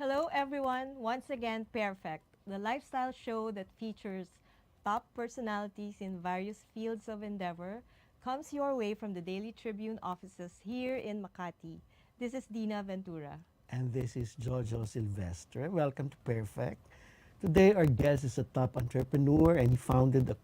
Hello, everyone. Once again, Pairfect, the lifestyle show that features top personalities in various fields of endeavor, comes your way from the Daily Tribune offices here in Makati. This is Dinah Ventura. And this is Jojo Silvestre. Welcome to Pairfect. Today, our guest is a top entrepreneur and he founded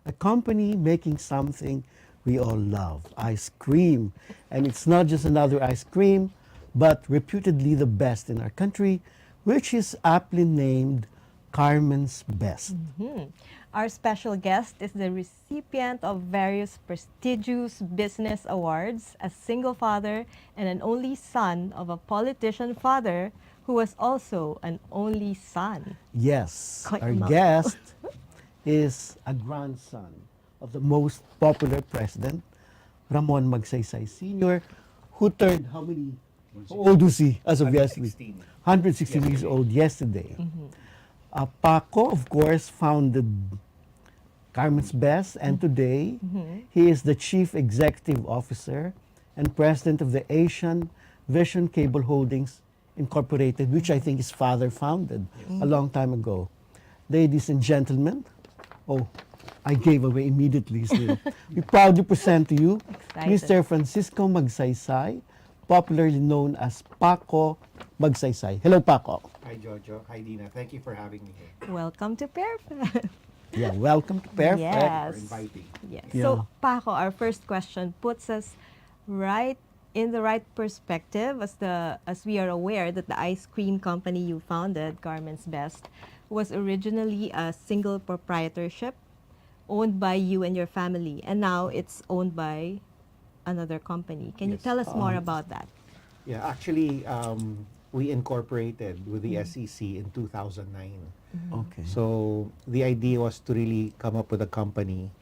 a company making something we all love, ice cream. And it's not just another ice cream, but reputedly the best in our country, which is aptly named Carmen's Best. Our special guest is the recipient of various prestigious business awards, a single father and an only son of a politician father who was also an only son. Yes, Quite our a mouthful. guest is a grandson of the most popular president, Ramon Magsaysay Sr., who turned how many? How old was he as of yesterday? 116 years old yesterday. Paco, of course, founded Carmen's Best, and today he is the Chief Executive Officer and President of the Asian Vision Cable Holdings Incorporated, which I think his father founded a long time ago. Ladies and gentlemen, oh, I gave away immediately his name. We proudly present to you Excited. Mr. Francisco Magsaysay, popularly known as Paco Magsaysay. Hello, Paco. Hi, Jojo. Hi, Dinah. Thank you for having me here. Welcome to Pairfect. Yeah, welcome to Pairfect. Yes. For inviting. Yes. Yeah. So, Paco, our first question puts us right in the right perspective as we are aware that the ice cream company you founded, Carmen's Best, was originally a single proprietorship owned by you and your family, and now it's owned by another company. Can you Yes. tell us more about that? Yeah, actually, we incorporated with the SEC in 2009. Okay. So the idea was to really come up with a company,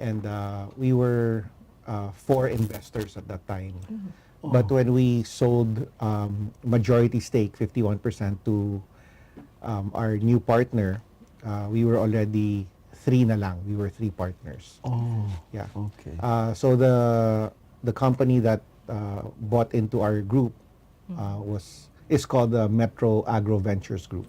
and we were four investors at that time. But when we sold majority stake, 51%, to our new partner, we were already three na lang. We were three partners. Oh, Yeah. okay. So the company that bought into our group is called the Metro Agro Ventures Group.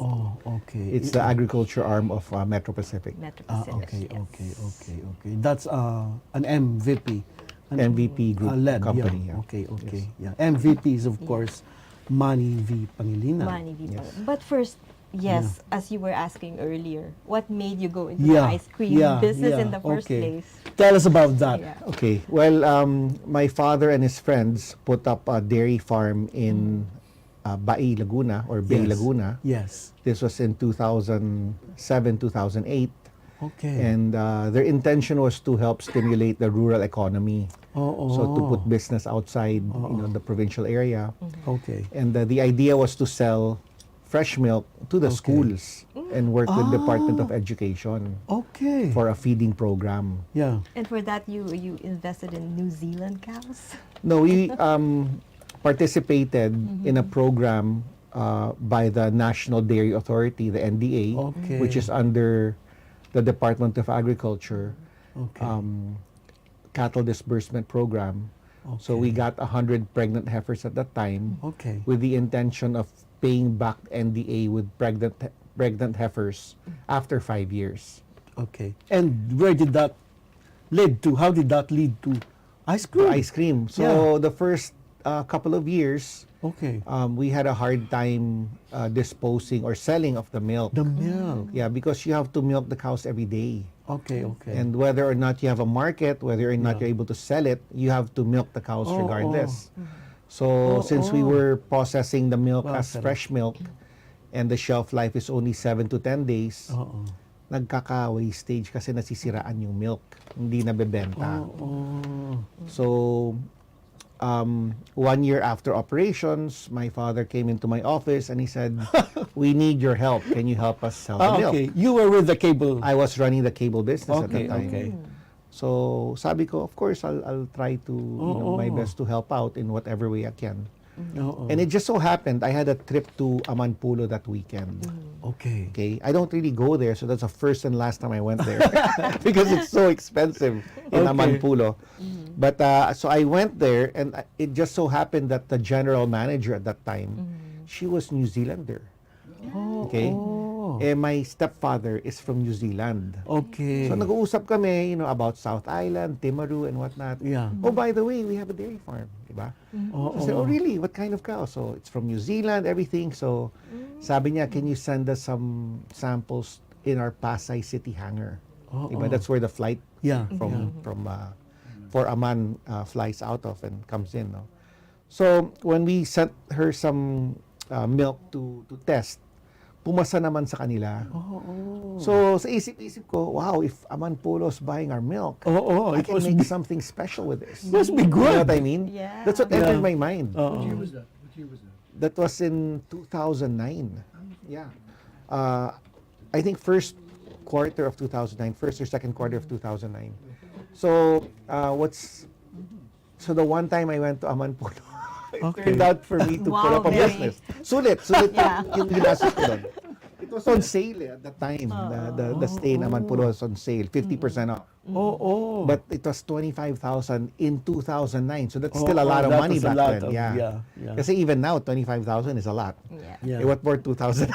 Oh, okay. It's the agriculture arm of Metro Pacific. Metro Ah, Pacific. okay, yes. okay. That's an MVP. An MVP group led, company. Yeah. Yeah. Okay. Yes. Yeah. MVP is of course Manny V. Pangilinan. Money people. Yes. But first, yes, as you were asking earlier, what made you go into the Yeah, ice cream yeah, business yeah, in the first okay. place? Tell us about that. Yeah. Okay. Well, my father and his friends put up a dairy farm in Bai, Laguna, or Bay, Yes. Laguna. Yes. This was in 2007, 2008. Okay. And their intention was to help stimulate the rural economy. So to put business outside, the provincial area. Okay. And the idea was to sell fresh milk to the Okay. schools and work with Department of Education Okay. for a feeding program. Yeah. And for that, you invested in New Zealand cows? No, we participated in a program by the National Dairy Authority, the NDA, Okay. which is under the Department of Agriculture. Okay. Cattle disbursement program. So we got 100 pregnant heifers at that time Okay. with the intention of paying back NDA with pregnant heifers after 5 years. Okay. And where did that lead to? How did that lead to ice For cream? ice cream. So Yeah. the first couple of years, Okay. we had a hard time disposing or selling of the milk. The milk. Yeah, because you have to milk the cows every day. Okay. Okay. And whether or not you have a market, whether or not Yeah. you're able to sell it, you have to milk the cows Oh, regardless. So since we were processing the milk Wow, as sarap. fresh milk, and the shelf life is only 7 to 10 days, Oo. nagkaka-wastage kasi nasisiraan yung milk, hindi nabebenta. Oo. So 1 year after operations, my father came into my office and he said, "We need your help. Can you help us sell the milk?" Okay. You were with the cable. I was running the cable business at Okay. that time. Okay. So sabi ko, of course, I'll try to my Oo. best to help out in whatever way I can. Oo. And it just so happened I had a trip to Amanpulo that weekend. Okay. Okay, I don't really go there, so that's the first and last time I went there because it's so expensive in Okay. Amanpulo. But so I went there, and it just so happened that the general manager at that time, she was New Zealander. Oh, Okay? oh. Eh, my stepfather is from New Zealand. Okay. So nag-uusap kami, about South Island, Timaru, and whatnot. Yeah. Oh, by the way, we have a dairy farm, diba? Oo. So I said, oh, really? What kind of cow? So it's from New Zealand, everything. So sabi niya, can you send us some samples in our Pasay City hangar? Oo. Diba? That's where the flight Yeah. from for Aman flies out of and comes in. No? So when we sent her some milk to test, pumasa naman sa kanila. Oo. So sa isip-isip ko, wow, if Aman Polo's buying our milk, Oo. I It can must make be, something special with this. must be You know good. what I mean? Yeah. That's what entered my mind. Oo. What year was that? What year was that? That was in 2009. Yeah. I think first quarter of 2009, first or second quarter of 2009. So, so the one time I went to Aman Polo, it Okay. turned out for me to put Wow, up a very- business. Sulit Yeah. yung ginastos ko doon. It was on sale at the time. The stay in Aman Polo was on sale, 50% off. Oo. But it was 25,000 in 2009. So that's Oh, still a lot of that money was a back lot then. of- Yeah. yeah. Kasi even now, 25,000 is a lot. Yeah. Yeah. Eh, what more 2,000?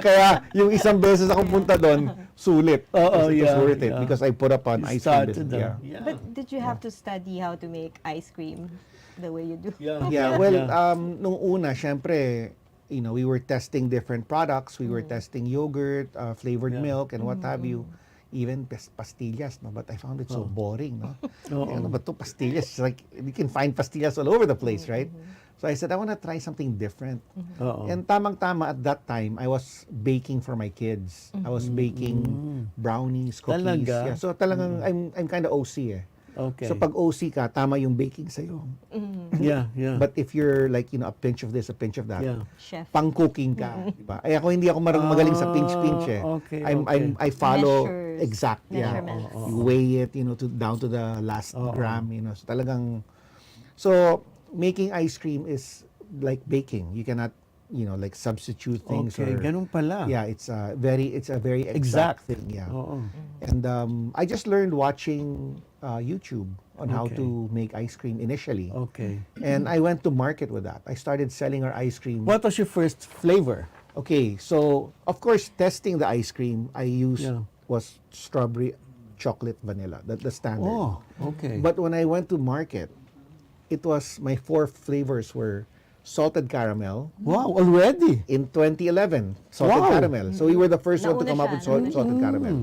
Kaya yung isang beses akong punta doon, sulit. Oo, Because it was yeah, worth it yeah. because I put up on You ice cream started, business. Yeah. But did you have to study how to make ice cream the way you do? Yeah. Yeah, well, Yeah. nung una, syempre, we were testing different products. We were testing yogurt, flavored Yeah. milk, and what have you. Even pastillas, no? But I found it so boring, no? Oo. Ano ba to, pastillas? It's like, you can find pastillas all over the place, right? So I said, I want to try something different. Oo. And tamang-tama at that time, I was baking for my kids. I was baking brownies, cookies. Talaga? Yeah, so talagang I'm kind of OC eh. Okay. So pag OC ka, tama yung baking sa'yo. Yeah, yeah. But if you're like, a pinch of this, a pinch of that, yeah. Chef. pang-cooking ka, di ba? Ay ako hindi ako magaling sa pinch-pinch eh. Okay, I follow Measures, exact, yeah. measurements. You weigh it, down to the last gram, So talagang, so making ice cream is like baking. You cannot, like substitute things Okay, or ganun pala. yeah, it's a very exact Exact. thing, yeah. Oo. And I just learned watching YouTube on how Okay. to make ice cream initially. Okay. And I went to market with that. I started selling our ice cream. What was your first flavor? Okay, so of course, testing the ice cream I used Yeah. was strawberry, chocolate, vanilla. That's the standard. Oh, okay. But when I went to market, it was my 4 flavors were salted caramel Wow, already? in 2011. Salted Wow. caramel. So we were the first one to Nauna come up siya, with nauna salted caramel.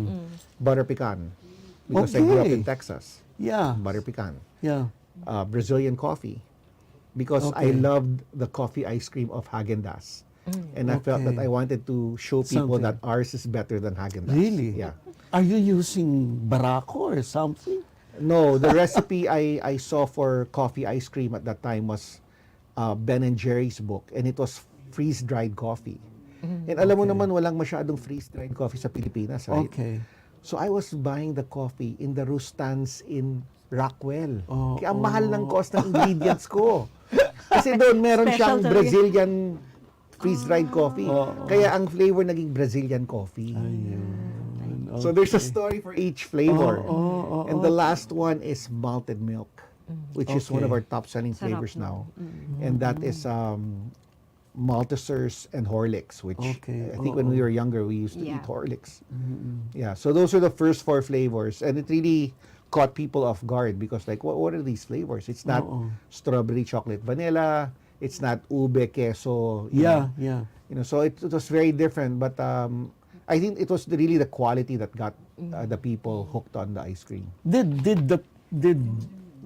Butter pecan. Because I grew up in Okay. Texas. Yeah. Butter pecan. Yeah. Brazilian coffee because I Okay. loved the coffee ice cream of Haagen-Dazs. And I felt that Okay. I wanted to show people Something. that ours is better than Haagen-Dazs. Really? Yeah. Are you using Barako or something? No, the recipe I saw for coffee ice cream at that time was Ben and Jerry's book, and it was freeze-dried coffee. And alam mo Okay. naman, walang masyadong freeze-dried coffee sa Pilipinas, right? Okay. So I was buying the coffee in the Rustans in Rockwell. Oh, Kaya ang mahal ng cost ng ingredients ko. Kasi doon meron Special siyang talaga. Brazilian freeze-dried coffee. Oh, Kaya ang flavor naging Brazilian coffee. Ayun. So there's a story for each flavor. Oh, And the last one is malted milk, which is one of Okay. our top selling Sarap flavors nun. now. And that is Maltesers and Horlicks, which Okay. I think when we were younger, we used to Yeah. eat Horlicks. Yeah, so those are the first 4 flavors. And it really caught people off guard because like, what are these flavors? It's not Oo. strawberry, chocolate, vanilla. It's not ube, queso. Yeah, yeah. So it was very different. But I think it was really the quality that got the people hooked on the ice cream. Did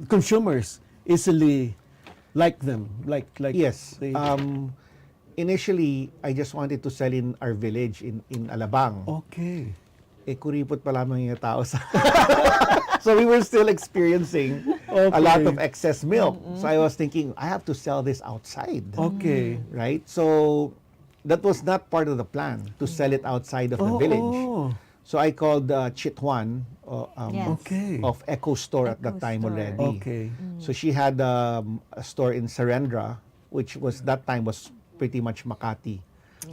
consumers easily like them? Like Yes. they- Initially, I just wanted to sell in our village in Alabang. Okay. Eh, kuripot pa lamang yung tao sa... So we were still experiencing a Okay. lot of excess milk. So I was thinking, I have to sell this outside. Okay. Right? So that was not part of the plan, to sell it outside of the village. Oh, So I called Chitwan Yes. okay. of Echo Store at that Echo time Store. already. Okay. So she had a store in Serendra, which was that time was pretty much Makati.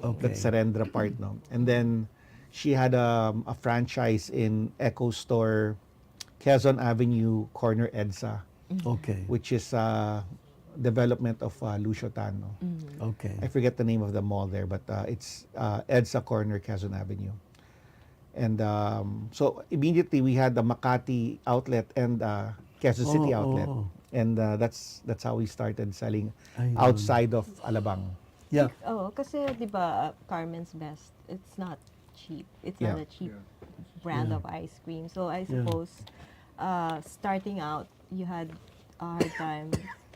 Okay. That Serendra part, no? And then she had a franchise in Echo Store, Quezon Avenue, corner EDSA, Okay. which is development of Lucio Tano. Okay. I forget the name of the mall there, but it's EDSA Corner, Quezon Avenue. And so immediately we had the Makati outlet and Quezon City outlet. And that's how we started selling Ayun. outside of Alabang. Yeah. Oh, kasi di ba Carmen's Best, it's not cheap. It's not Yeah. a cheap brand Yeah. of ice cream. So I Yeah. suppose starting out, you had a hard time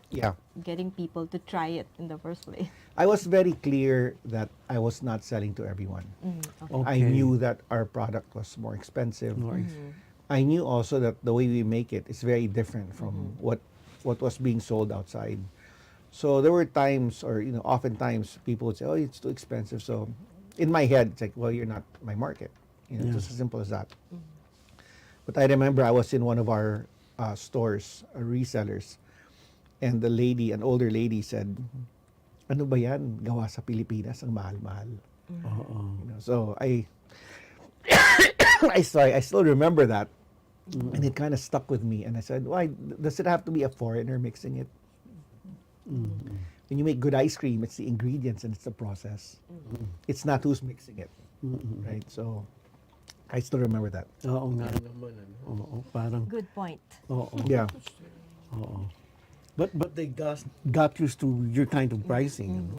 Yeah. getting people to try it in the first place. I was very clear that I was not selling to everyone. Okay. I knew that our product was more expensive. More I knew also that the way we make it is very different from what was being sold outside. So there were times, or oftentimes people would say, "Oh, it's too expensive." So in my head, it's like, "Well, you're not my market." Yeah. Just as simple as that. But I remember I was in one of our stores, resellers, and the lady, an older lady, said, "Ano ba yan? Gawa sa Pilipinas, ang mahal-mahal." Oo. So I I still remember that, and it kind of stuck with me. And I said, "Why does it have to be a foreigner mixing it? When you make good ice cream, it's the ingredients and it's the process. It's not who's mixing it, right?" So I still remember that. Oo nga naman. Oo, parang, Good point. oo. Yeah. Oo. But they got used to your kind of pricing.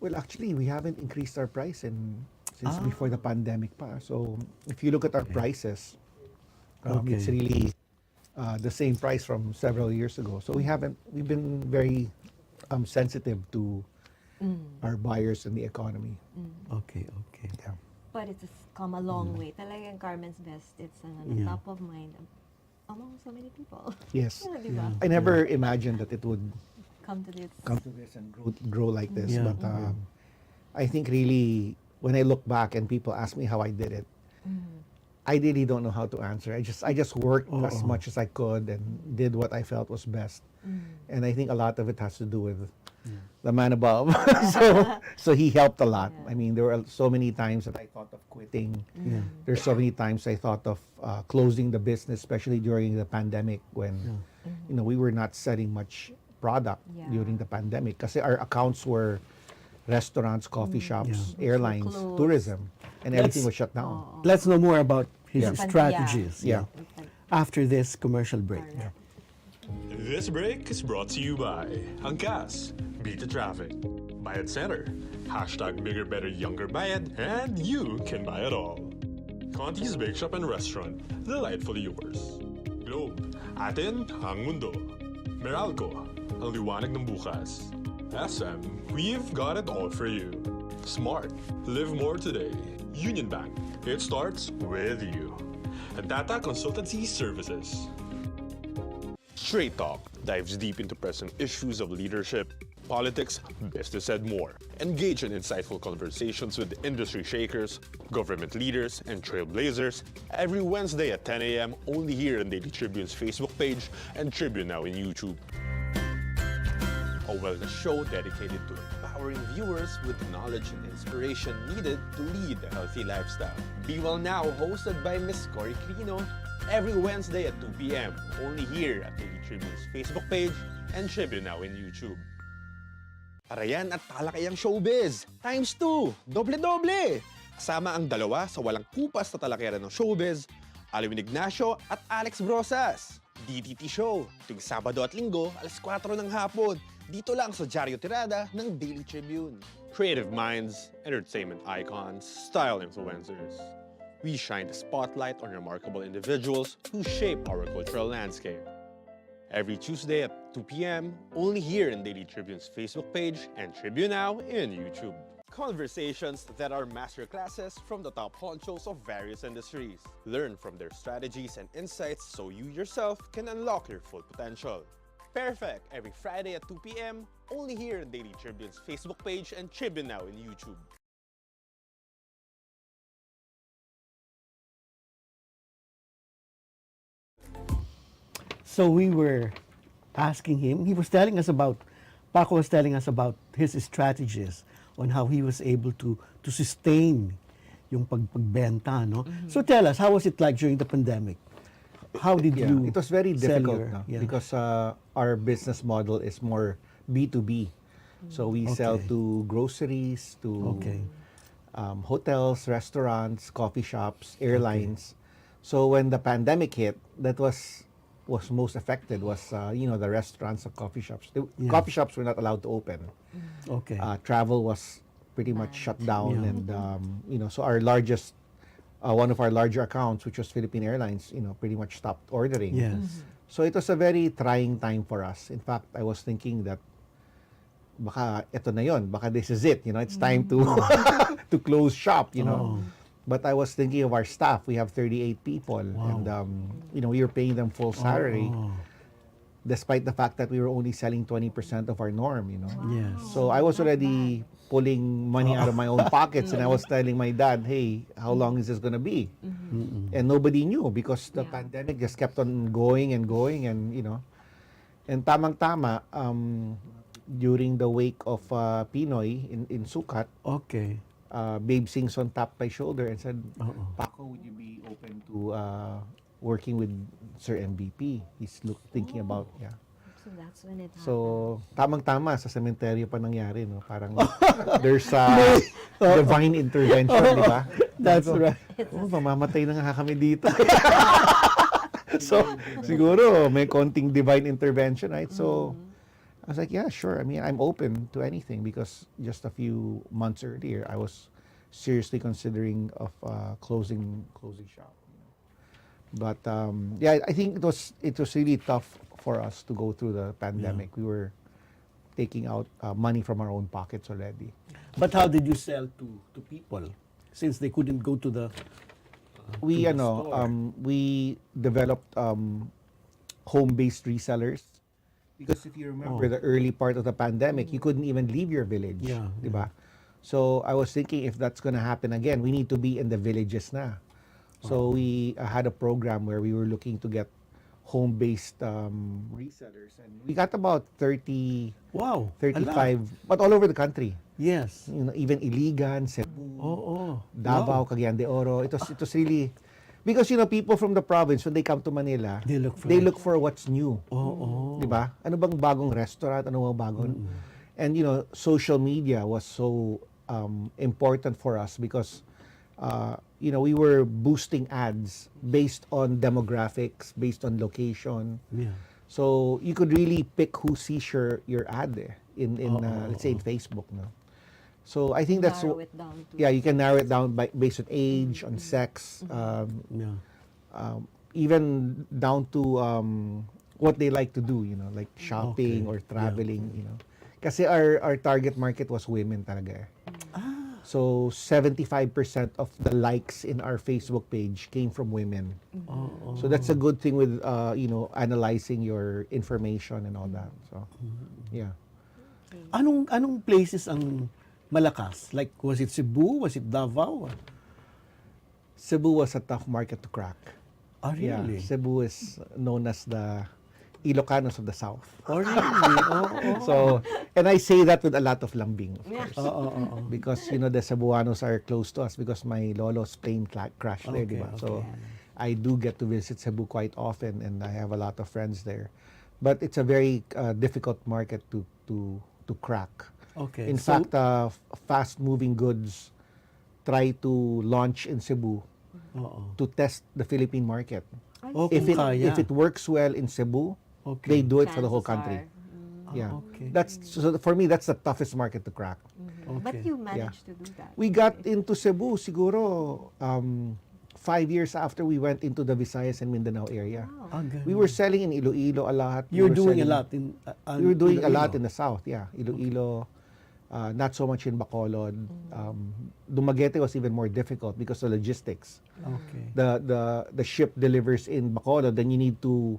Well, actually, we haven't increased our price since before the pandemic pa. So if you look at our prices, it's Okay. really the same price from several years ago. So we've been very sensitive to our buyers and the economy. Okay. Yeah. But it's come a long way. Talagang Carmen's Best, it's Yeah. top of mind among so many people. Yes. Yeah, di ba? I never imagined that it would Come to this. come to this and grow like this. Yeah. But I think really, when I look back and people ask me how I did it, I really don't know how to answer. I just worked as much as I could and did what I felt was best. And I think a lot of it has to do with the man above. so he helped a lot. Yeah. I mean, there were so many times that I thought of quitting. Yeah. There's so many times I thought of closing the business, especially during the pandemic when we were not selling much product Yeah. during the pandemic. Kasi our accounts were restaurants, coffee shops, airlines, closed. tourism, and everything was shut down. Let's know more about his Yeah. strategies. Yeah. After this commercial break. Alright. This break is brought to you by Angkas, Beat the Traffic, Bayad Center, hashtag Bigger Better Younger Bayad, and you can buy it all. Conti's Bake Shop and Restaurant, delightfully yours. Globe, atin ang mundo. Meralco, ang liwanag ng bukas. SM, we've got it all for you. Smart, live more today. Union Bank, it starts with you. And Tata Consultancy Services. Straight Talk dives deep into present issues of leadership, politics, business, and more. Engage in insightful conversations with industry shakers, government leaders, and trailblazers every Wednesday at 10 a.m. only here on Daily Tribune's Facebook page and Tribune Now in YouTube. A wellness show dedicated to empowering viewers with the knowledge and inspiration needed to lead a healthy lifestyle. Be Well Now, hosted by Miss Cory Crino, every Wednesday at 2 p.m. only here at Daily Tribune's Facebook page and Tribune Now in YouTube. Parayan at talakayang showbiz, times 2, doble-doble! Kasama ang dalawa sa walang kupas na talakayan ng showbiz, Alwin Ignacio at Alex Brosas. DTT Show, tuwing Sabado at Linggo, alas 4 ng hapon, dito lang sa Diaryo Tirada ng Daily Tribune. Creative minds, entertainment icons, style influencers. We shine the spotlight on remarkable individuals who shape our cultural landscape. Every Tuesday at 2 p.m., only here in Daily Tribune's Facebook page and Tribune Now in YouTube. Conversations that are masterclasses from the top honchos of various industries. Learn from their strategies and insights so you yourself can unlock your full potential. Pairfect every Friday at 2 p.m., only here in Daily Tribune's Facebook page and Tribune Now in YouTube. So we were asking him, Paco was telling us about his strategies on how he was able to sustain yung pagbenta, no? So tell us, how was it like during the pandemic? how did Yeah, you it was very sell difficult your- no? yeah. because our business model is more B2B. So we sell Okay. to groceries, to Okay. hotels, restaurants, coffee shops, airlines. So when the pandemic hit, that was most affected was the restaurants and coffee shops. The Yeah. coffee shops were not allowed to open. Okay. Travel was pretty much Banned. shut down, Yeah. and so our largest, one of our larger accounts, which was Philippine Airlines, pretty much stopped ordering. Yes. So it was a very trying time for us. In fact, I was thinking that baka ito na yon, baka this is it, it's time to to close shop, Oh. But I was thinking of our staff. We have 38 people, Wow. and we were paying them full salary, Oh. despite the fact that we were only selling 20% of our norm, Yes. So I was already pulling money out of my own pockets, and I was telling my dad, "Hey, how long is this gonna be?" And nobody knew because the pandemic just kept on going and going, and and tamang-tama, during the wake of Pinoy in Sukat, Okay. Babe Singson tapped my shoulder and said, Oo. "Paco, would you be open to working with Sir MVP? He's thinking about, yeah." So that's when it happened. So, tamang-tama, sa sementeryo pa nangyari, no? Parang there's a divine intervention, di ba? That's Sabi ko, right. Oh, mamamatay na nga kami dito. So, siguro, may konting divine intervention, right? So, I was like, yeah, sure. I mean, I'm open to anything because just a few months earlier, I was seriously considering of closing shop. But yeah, I think it was really tough for us to go through the pandemic. We were taking out money from our own pockets already. But how did you sell to people since they couldn't go to the We to the store? we developed home-based resellers because if you remember the early part of the pandemic, you couldn't even leave your village, Yeah, di ba? So I was thinking if that's going to happen again, we need to be in the villages na. So we had a program where we were looking to get home-based resellers, and we got about 30, Wow. a lot. 35, but all over the country. Yes. Even Iligan, Cebu, Oh. Davao, Wow. Cagayan de Oro. It was really because people from the province when they come to Manila, They look for what's new. Oh. 'Di ba? Ano bang bagong restaurant, ano bang bagong and social media was so important for us because we were boosting ads based on demographics, based on location. Yeah. So you could really pick who sees your ad in let's say in Facebook, no. So I think that's Narrow it down to yeah, you can narrow it down based on age, on sex, Yeah. even down to what they like to do, like shopping Okay. or traveling, Kasi our target market was women talaga. So 75% of the likes in our Facebook page came from women. So that's a good thing with analyzing your information and all that. So yeah. Anong places ang malakas? Like, was it Cebu? Was it Davao? Cebu was a tough market to crack. Oh, Yeah, really? Cebu is known as the Ilocanos of the South. Oh, really? So, and I say that with a lot of lambing, of Yeah. course. Oo. Because, the Cebuanos are close to us because my lolo's plane crashed there, Okay, diba? So, okay. I do get to visit Cebu quite often and I have a lot of friends there. But it's a very difficult market to crack. Okay. In so- fact, fast-moving goods try to launch in Cebu Oo. to test the Philippine market. Oh, If kung kaya. it works well in Cebu, Okay. they do it for the whole Chances country. are, Yeah. Okay. That's so for me that's the toughest market to crack. But Okay. you managed to do that. We got into Cebu siguro 5 years after we went into the Visayas and Mindanao area. Wow. Ah, ganun. We were selling in Iloilo a lot. You're We were doing a selling- lot in We were doing a Iloilo. lot in the south, yeah. Iloilo, not so much in Bacolod. Dumaguete was even more difficult because of logistics. Okay. The ship delivers in Bacolod, then you need to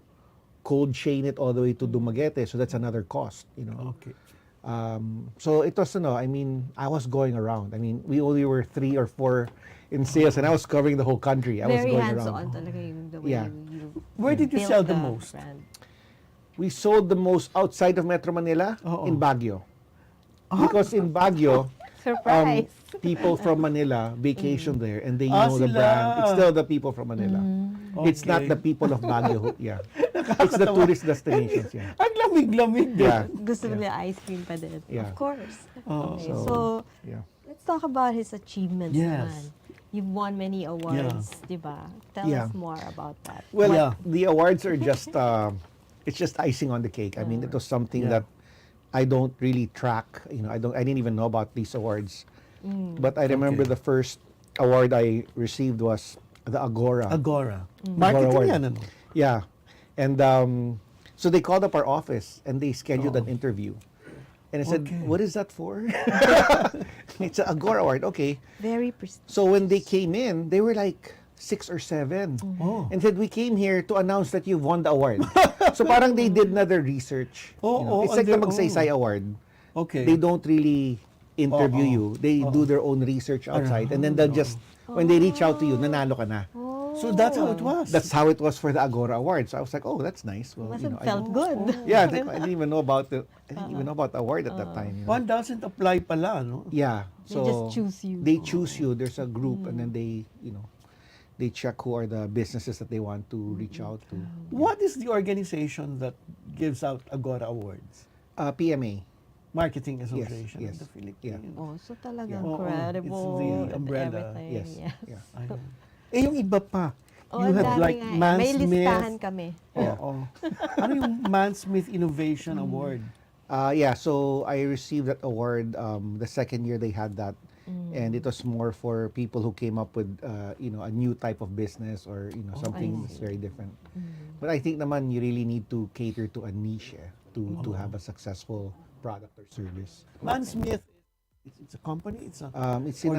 cold chain it all the way to Dumaguete, so that's another cost, Okay. So it was, I mean, I was going around. I mean, we only were 3 or 4 in sales, and I was covering the whole country. I was Very going hands-on around. talaga yung the way Yeah. you Where did you built sell the most? brand. We sold the most outside of Metro Manila Oo. in Baguio. Because in Baguio, Surprise. people from Manila vacation there and they Ah, know the sila. brand. It's still the people from Manila. It's not Okay. the people of Baguio. Yeah. It's the tourist destinations. Yeah. Ang lamig-lamig din. Yeah. Gusto nila ice cream pa din. Yeah. Of course. Oh. Okay, So, so, yeah. let's talk about his achievements Yes. naman. You've won many awards, di ba? Tell Yeah. us more about that. Well, Yeah. the awards are just it's just icing on the cake. I mean, it was something Yeah. that I don't really track. You know, I didn't even know about these awards. But I remember Okay. the first award I received was the Agora. Agora. Agora Marketing award. yan, ano? Yeah. And so they called up our office and they scheduled an interview. And I said, Okay. "What is that for?" It's an Agora award. Okay. Very prestigious. So when they came in, they were like 6 or 7. Oh. And said, "We came here to announce that you've won the award." So parang they did another research. Oh, you know. oh, It's like the and they- Magsaysay Award. Okay. They don't really interview Oh, you. They do their own research outside. And then they'll just, when they reach out to you, nanalo ka na. So that's how it was. That's how it was for the Agora Award. So I was like, oh, that's nice. Well, Must you have know, felt good. yeah, I didn't even know about the award at that time. You know? One doesn't apply pala, no? Yeah. They So just choose you. They choose you. There's a group, and then they, they check who are the businesses that they want to reach out to. What is the organization that gives out Agora Awards? PMA. Marketing Association yes, of the Philippines. yeah. Oh, so talagang Oo, credible. it's the and umbrella. everything. Yes. Yes. Yeah. Ayun. Eh, yung iba pa. Oh, You ang have dami like nga eh. Man May listahan Smith. kami. Oo. Ano yung Man Smith Innovation Award? Yeah, so I received that award the second year they had that. And it was more for people who came up with, a new type of business or, something that's very different. But I think naman you really need to cater to a niche to have a successful product or service. Man Smith, it's a company? It's It's in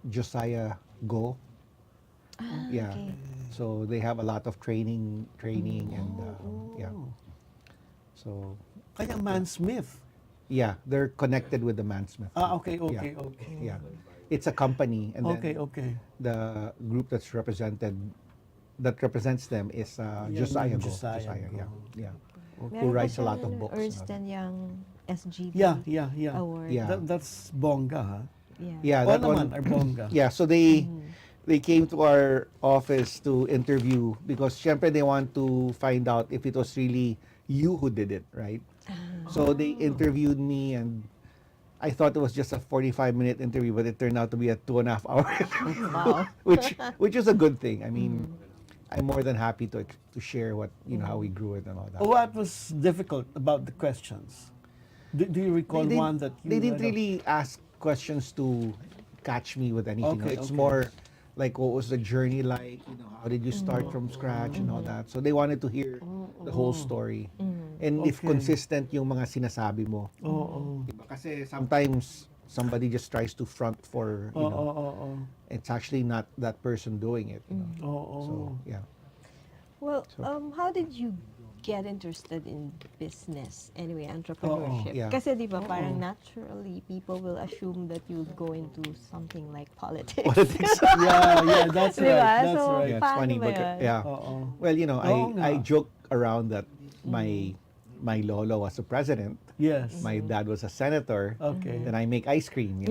Josiah Go. Yeah. okay. So they have a lot of training and yeah. So kaya Man Smith. yeah, they're connected with the Mansmith. Okay. Yeah. It's a company and then Okay. the group that represents them is Josiah Go. Josiah Go. Yeah. Meron Who pa writes a lot siyang of books. Ernst and Young SGB Yeah. award. Yeah. That's bongga, ha? Yeah. Yeah, All that naman one. are bongga. Yeah, so they came to our office to interview because syempre they want to find out if it was really you who did it, right? So they interviewed me and I thought it was just a 45-minute interview, but it turned out to be a 2.5 hour interview, Wow. which is a good thing. I mean, I'm more than happy to share what how we grew it and all that. What was difficult about the questions? Do you recall They one that you they didn't had a- really ask questions to catch me with anything. Okay, It's okay. more like what was the journey like? How did you start from scratch and all that? So they wanted to hear the whole story. And if Okay. consistent yung mga sinasabi mo. Oo. Diba? Kasi sometimes somebody just tries to front for, Oo. it's actually not that person doing it. Oo. So, yeah. Well, how did you get interested in business? Anyway, entrepreneurship. Yeah. Kasi di ba parang naturally people will assume that you'll go into something like politics. Politics. Yeah, that's Di right. ba? That's So, right. Yeah, it's paano funny, ba but yun? yeah. Oo. Well, Oo nga. I joke around that my lolo was a president. Yes. My dad was a senator. Okay. Then I make ice cream.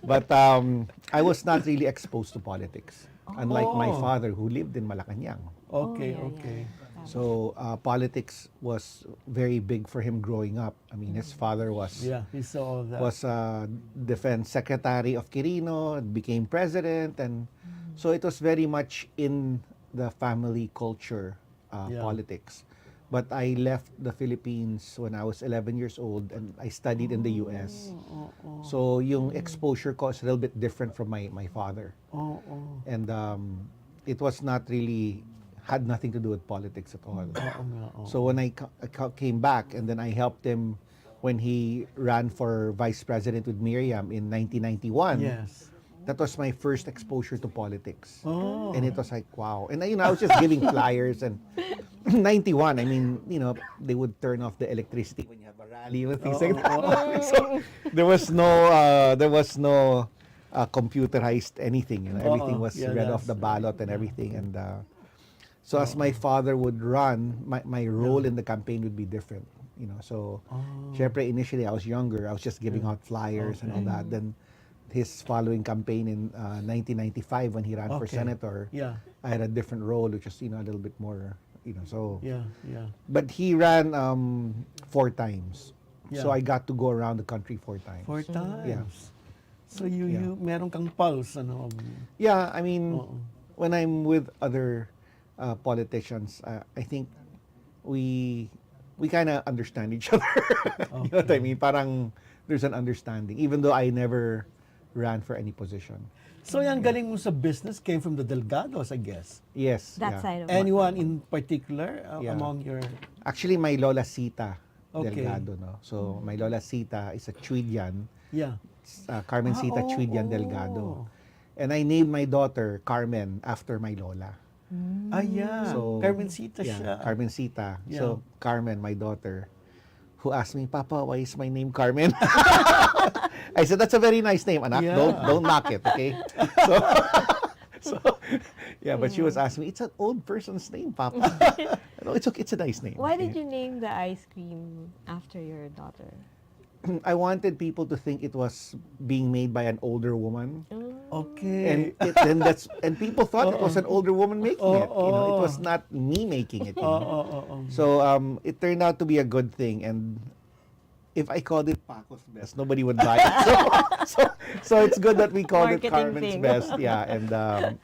But I was not really exposed to politics. Unlike my Oh. father who lived in Malacanang. Okay, Oh, yeah, okay. So politics was very big for him growing up. I mean, his father was Yeah, he saw all that. defense secretary of Quirino, became president, and so it was very much in the family culture, Yeah. politics. But I left the Philippines when I was 11 years old, and I studied in the U.S. So yung exposure ko is a little bit different from my father, Oo. and it was not really had nothing to do with politics at all. Oo nga, oo. So when I came back and then I helped him when he ran for vice president with Miriam in 1991, Yes. that was my first exposure to politics. Oh. And it was like, wow. And I was just giving flyers and 91, I mean, they would turn off the electricity when you have a rally and things like that. So there was no computerized anything. Everything was Yeah, read off that's the ballot and everything. And so as my father would run, my role in the campaign would be different. You know, so syempre initially I was younger. I was just giving out flyers and all that. Then his following campaign in 1995 when he ran for Okay. senator, Yeah. I had a different role, which was a little bit more, so. Yeah. But he ran 4 times, so Yeah. I got to go around the country 4 times. 4 times. Yeah. So you meron kang pulse, ano? Yeah, I mean, Oo. when I'm with other politicians, I think we kind of understand each other. You know what I mean? Parang there's an understanding, even though I never ran for any position. So yung galing mo sa business came from the Delgados, I guess. Yes. That yeah. side of Anyone in particular Yeah. among your... Actually, my Lola Sita Okay. Delgado, no? So, my Lola Sita is a Chuidian, Yeah. Carmen Sita Chuidian Delgado. And I named my daughter Carmen after my Lola. Yeah. So, Carmencita yeah, siya. Carmencita. Yeah. So, Carmen, my daughter, who asked me, Papa, why is my name Carmen? I said, that's a very nice name, anak. Yeah. Don't knock it, okay? So, yeah, but she was asking me, it's an old person's name, Papa. No, it's okay. It's a nice name. Why did you name the ice cream after your daughter? I wanted people to think it was being made by an older woman. Okay. And people thought it was an older woman making it. It was not me making it. So it turned out to be a good thing. And if I called it Paco's Best, nobody would buy it. So it's good that we called it Marketing Carmen's thing. Best. Yeah, and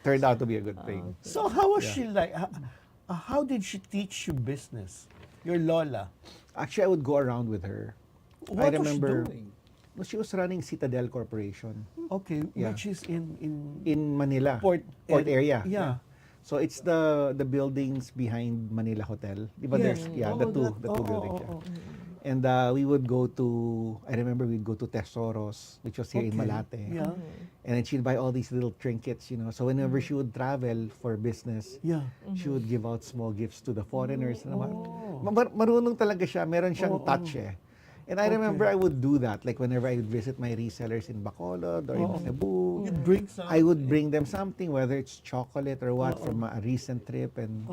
turned out to be a good thing. So how was she like? How did she teach you business? Your Lola. Actually, I would go around with her. What I remember, was she doing? No, she was running Citadel Corporation Okay, Yeah. which is in in Manila. Port area. Yeah. So it's the buildings behind Manila Hotel. Diba Yes. there's the two buildings. Yeah. oh. And we would go to, I remember we'd go to Tesoros, which was here in Okay. Malate. Yeah. And then she'd buy all these little trinkets, So whenever she would travel for business, Yeah. she would give out small gifts to the foreigners. Oh. Marunong talaga siya. Meron siyang touch eh. And I remember I would do that, like whenever I would visit my resellers in Bacolod or in Cebu. You'd bring some. I would bring them something, whether it's chocolate or what, from a recent trip. And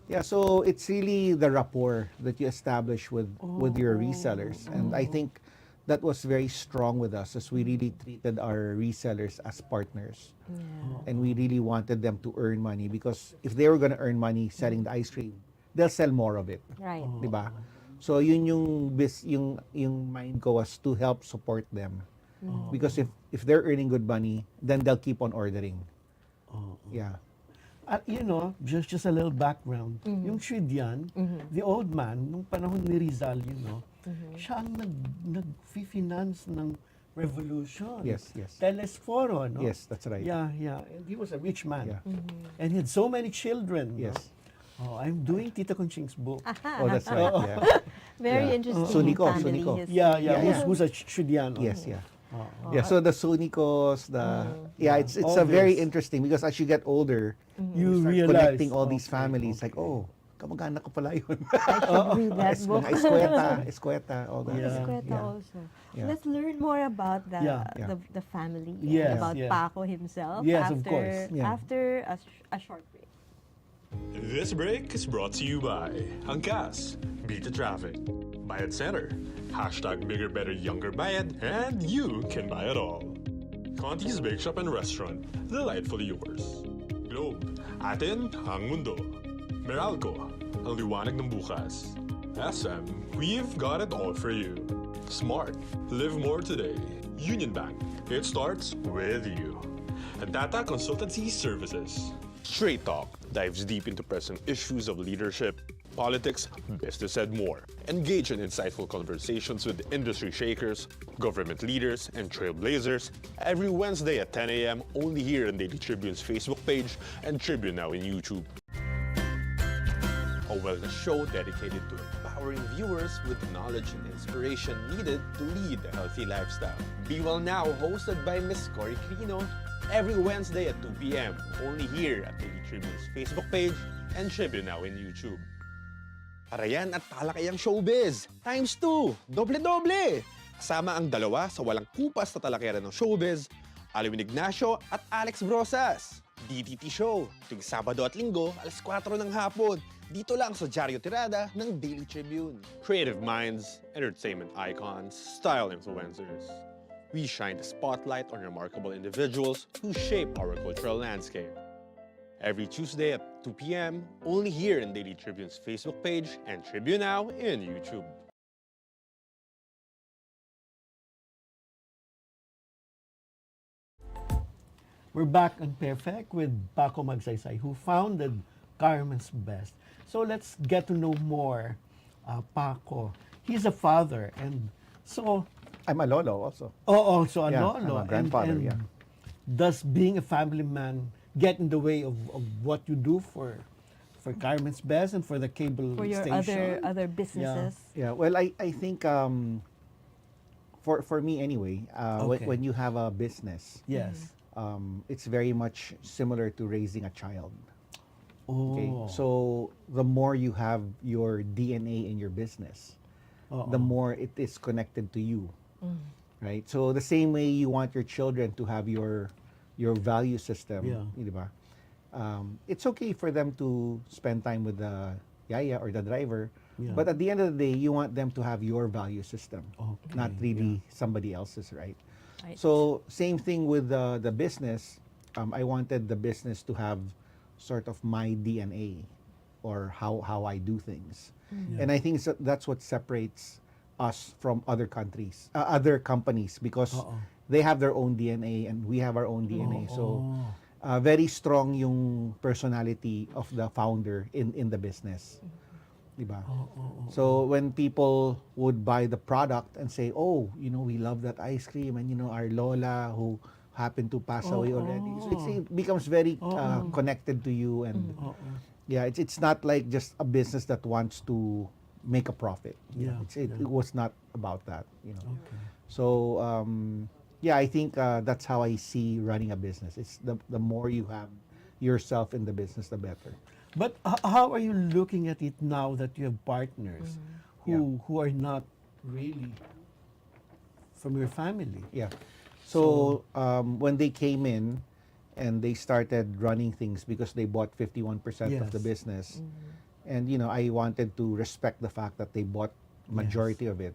yeah, so it's really the rapport that you establish with your resellers. And I think that was very strong with us, as we really treated our resellers as partners. And we really wanted them to earn money, because if they were going to earn money selling the ice cream, they'll sell more of it. Right. Diba? So yun yung mind ko was to help support them. Because if they're earning good money, then they'll keep on ordering. Yeah. Just a little background. Yung Chuidian, the old man, nung panahon ni Rizal, siya ang nag-finance ng revolution. Yes. Telesforo, no? Yes, that's right. Yeah. And he was a rich man. Yeah. And he had so many children. Yes. No? Oh, I'm doing Tita Conching's book. Oh, that's right. Yeah. Very Yeah. interesting Suniko, family Suniko. history. Yeah. Who's a Chudiano. Yes, yeah. Yeah, so the Sunicos, it's All a very this. interesting, because as you get older, You start realize. connecting all these Okay, families, like, oh, kamag-anak ko pala yun. Read that book. Mga Escueta, all that. Yeah. Escueta Yeah. also. Yeah. Let's learn more about the Yeah. the family, Yes, about yeah. Paco himself. Yes, of after, course. Yeah. After a short break. This break is brought to you by Angkas, Beat the Traffic, Bayad Center, hashtag Bigger Better Younger Bayad, and you can buy it all. Conti's Bake Shop and Restaurant, delightfully yours. Globe, atin ang mundo. Meralco, ang liwanag ng bukas. SM, we've got it all for you. Smart, live more today. Union Bank, it starts with you. And Data Consultancy Services. Straight Talk dives deep into present issues of leadership, politics, business, and more. Engage in insightful conversations with industry shakers, government leaders, and trailblazers every Wednesday at 10 a.m. only here on Daily Tribune's Facebook page and Tribune Now in YouTube. A wellness show dedicated to empowering viewers with the knowledge and inspiration needed to lead a healthy lifestyle. Be Well Now, hosted by Miss Cory Crino, every Wednesday at 2 p.m. only here at Daily Tribune's Facebook page and Tribune Now in YouTube. Parayan at talakayang showbiz, times 2, doble-doble! Kasama ang dalawa sa walang kupas na talakayan ng showbiz, Alwin Ignacio at Alex Brosas. DTT Show, tuwing Sabado at Linggo, alas 4 ng hapon, Dito lang sa Diaryo Tirada ng Daily Tribune. Creative minds, entertainment icons, style influencers. We shine the spotlight on remarkable individuals who shape our cultural landscape. Every Tuesday at 2 p.m., only here in Daily Tribune's Facebook page and Tribune Now in YouTube. We're back on Pairfect with Paco Magsaysay, who founded Carmen's Best. So let's get to know more Paco. He's a father, and so I'm a lolo also. also a Yeah, lolo. I'm a grandfather, and yeah. Does being a family man get in the way of what you do for Carmen's Best and for the cable For your station? other businesses. Yeah, well, I think for me anyway, Okay. when you have a business, Yes. it's very much similar to raising a child. Okay, Oh. so the more you have your DNA in your business, the more it is connected to you, right? So the same way you want your children to have your value system, Yeah. di ba? It's okay for them to spend time with the yaya or the driver, Yeah. but at the end of the day, you want them to have your value system, Okay, not really somebody else's, right? Right. So same thing with the business. I wanted the business to have sort of my DNA or how I do things, and I think that's what separates us from other countries, other companies, because they have their own DNA and we have our own DNA. So very strong yung personality of the founder in the business. Diba? So when people would buy the product and say, oh, we love that ice cream, and our Lola who happened to pass away already. So it becomes very connected to you, and yeah, it's not like just a business that wants to make a profit. You know, it was not about that. So yeah, I think that's how I see running a business. It's the more you have yourself in the business, the better. But how are you looking at it now that you have partners who are not really from your family? Yeah. So when they came in and they started running things because they bought 51% of the Yes. business, and I wanted to respect the fact that they bought majority of it.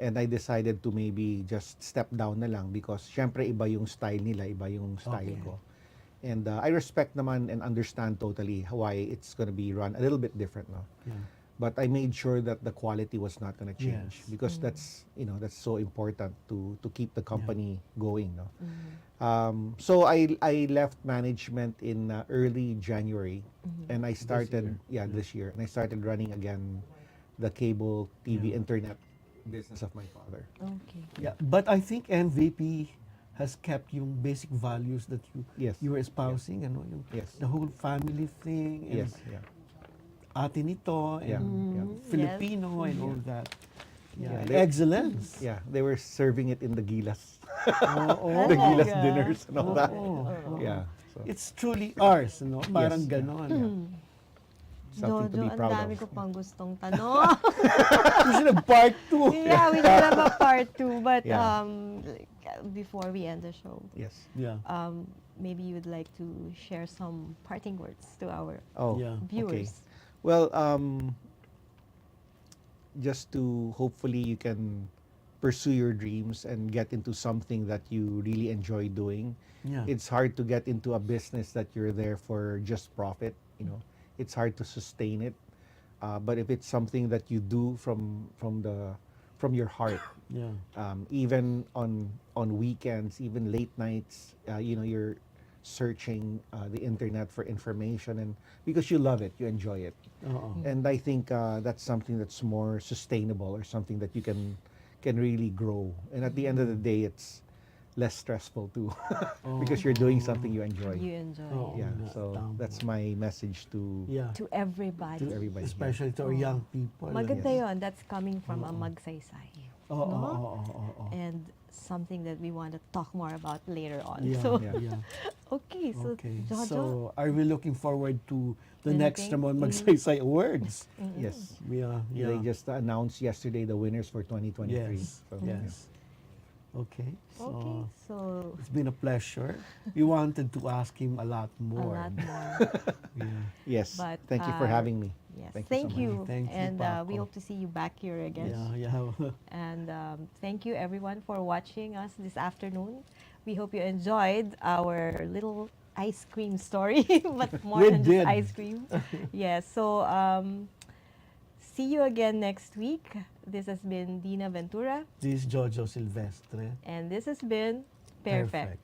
And I decided to maybe just step down na lang because syempre iba yung style nila, iba yung style ko. And I respect naman and understand totally why it's going to be run a little bit different, no? But I made sure that the quality was not going to change Yes. because that's so important to keep the company going, no? So I left management in early January, and I started this year, and I started running again the cable TV internet business of my father. Okay. Yeah, but I think MVP has kept yung basic values that Yes. you were espousing, yung Yes. the whole family thing, and Yes, yeah. ate nito, Yeah, and yeah. Filipino, and all that. Yeah, Yeah, they- excellence. Yeah, they were serving it in the gilas. Oo. The gilas Talaga? dinners and all that. Oo. Yeah. So It's truly ours, Parang Yes. ganon. something to Jojo, be ang proud dami of. ko pang gustong tanong. We should have part 2. Yeah, we should have a part 2. But Yeah. like, before we end the show, Yes. Yeah. maybe you would like to share some parting words to our Oh, Yeah. okay. viewers. Well, just to hopefully you can pursue your dreams and get into something that you really enjoy doing. Yeah. It's hard to get into a business that you're there for just profit. It's hard to sustain it. But if it's something that you do from your heart, Yeah. even on weekends, even late nights, you're searching the internet for information, and because you love it, you enjoy it. Oo. And I think that's something that's more sustainable, or something that you can really grow. And at the end of the day, it's less stressful too, because you're doing something you enjoy. You enjoy Oo. Yeah, nga, so tama. that's my message to Yeah. to everybody. To everybody. Especially to our young people. Maganda Yes. yun. That's coming from a Magsaysay. Oo, no? oo. And something that we want to talk more about later on. Yeah, So, yeah. okay. So, Okay. Jojo. So, are we looking forward to the next Anything? Ramon Magsaysay Awards? Yes. Yeah, yeah. They just announced yesterday the winners for 2023. Yes, So, yes. Okay, so Okay. So, it's been a pleasure. We wanted to ask him a lot a more. lot more. Yeah. Yes. But, Thank you for having me. Yes, Thank you so you. Thank you, And we Paco. hope to see you back here again. Yeah. And thank you everyone for watching us this afternoon. We hope you enjoyed our little ice cream story, but more We than just did. ice cream. Yes, so see you again next week. This has been Dinah Ventura, This is Jojo Silvestre. and this has been Pairfect.